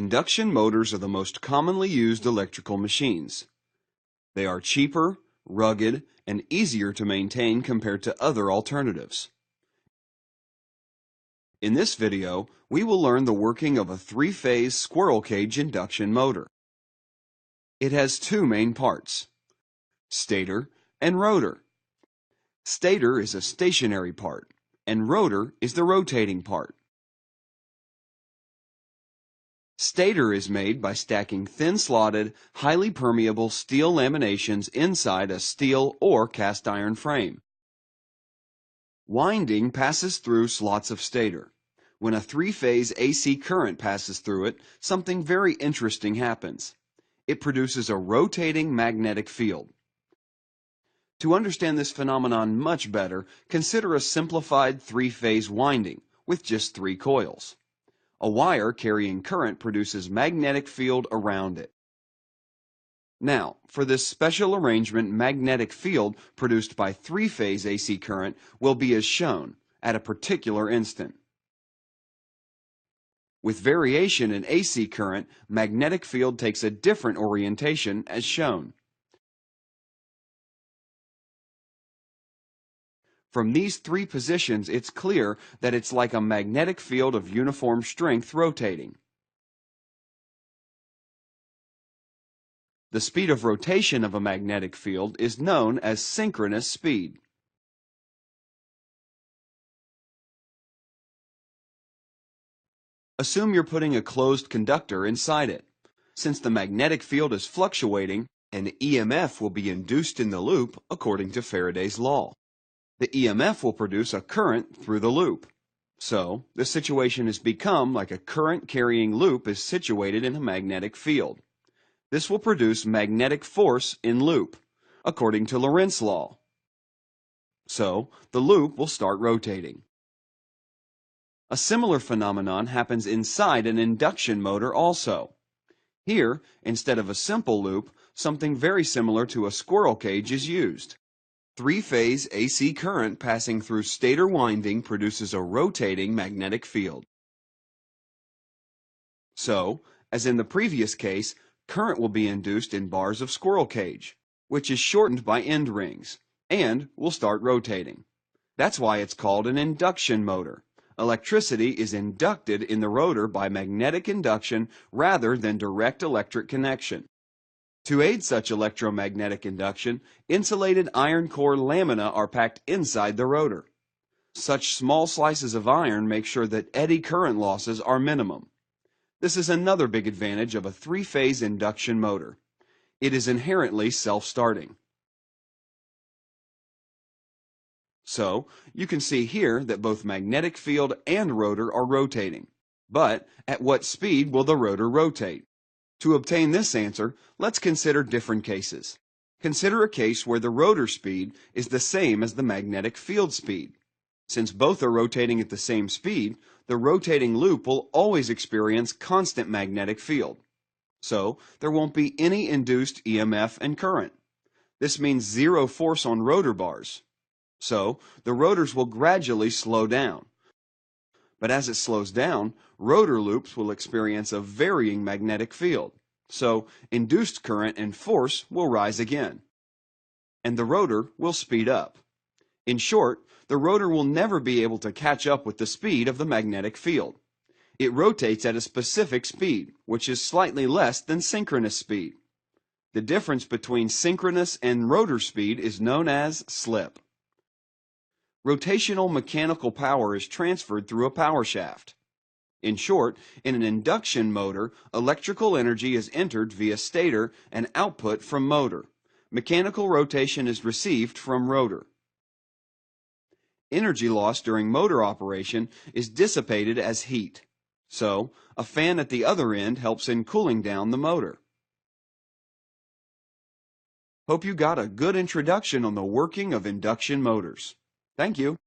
Induction motors are the most commonly used electrical machines. They are cheaper, rugged, and easier to maintain compared to other alternatives. In this video, we will learn the working of a three-phase squirrel cage induction motor. It has two main parts: stator and rotor. Stator is a stationary part, and rotor is the rotating part. Stator is made by stacking thin-slotted, highly permeable steel laminations inside a steel or cast iron frame. Winding passes through slots of stator. When a three-phase AC current passes through it, something very interesting happens. It produces a rotating magnetic field. To understand this phenomenon much better, consider a simplified three-phase winding with just 3 coils. A wire carrying current produces magnetic field around it. Now, for this special arrangement, magnetic field produced by three-phase AC current will be as shown at a particular instant. With variation in AC current, magnetic field takes a different orientation as shown. From these 3 positions, it's clear that it's like a magnetic field of uniform strength rotating. The speed of rotation of a magnetic field is known as synchronous speed. Assume you're putting a closed conductor inside it. Since the magnetic field is fluctuating, an EMF will be induced in the loop according to Faraday's law. The EMF will produce a current through the loop. So, the situation has become like a current-carrying loop is situated in a magnetic field. This will produce magnetic force in loop, according to Lorentz law. So, the loop will start rotating. A similar phenomenon happens inside an induction motor also. Here, instead of a simple loop, something very similar to a squirrel cage is used. Three-phase AC current passing through stator winding produces a rotating magnetic field. So, as in the previous case, current will be induced in bars of squirrel cage, which is shortened by end rings, and will start rotating. That's why it's called an induction motor. Electricity is inducted in the rotor by magnetic induction rather than direct electric connection. To aid such electromagnetic induction, insulated iron core lamina are packed inside the rotor. Such small slices of iron make sure that eddy current losses are minimum. This is another big advantage of a three-phase induction motor. It is inherently self-starting. So, you can see here that both magnetic field and rotor are rotating. But at what speed will the rotor rotate? To obtain this answer, let's consider different cases. Consider a case where the rotor speed is the same as the magnetic field speed. Since both are rotating at the same speed, the rotating loop will always experience constant magnetic field. So, there won't be any induced EMF and current. This means zero force on rotor bars. So, the rotors will gradually slow down. But as it slows down, rotor loops will experience a varying magnetic field. So, induced current and force will rise again. And the rotor will speed up. In short, the rotor will never be able to catch up with the speed of the magnetic field. It rotates at a specific speed, which is slightly less than synchronous speed. The difference between synchronous and rotor speed is known as slip. Rotational mechanical power is transferred through a power shaft. In short, in an induction motor, electrical energy is entered via stator and output from motor. Mechanical rotation is received from rotor. Energy loss during motor operation is dissipated as heat. So, a fan at the other end helps in cooling down the motor. Hope you got a good introduction on the working of induction motors. Thank you.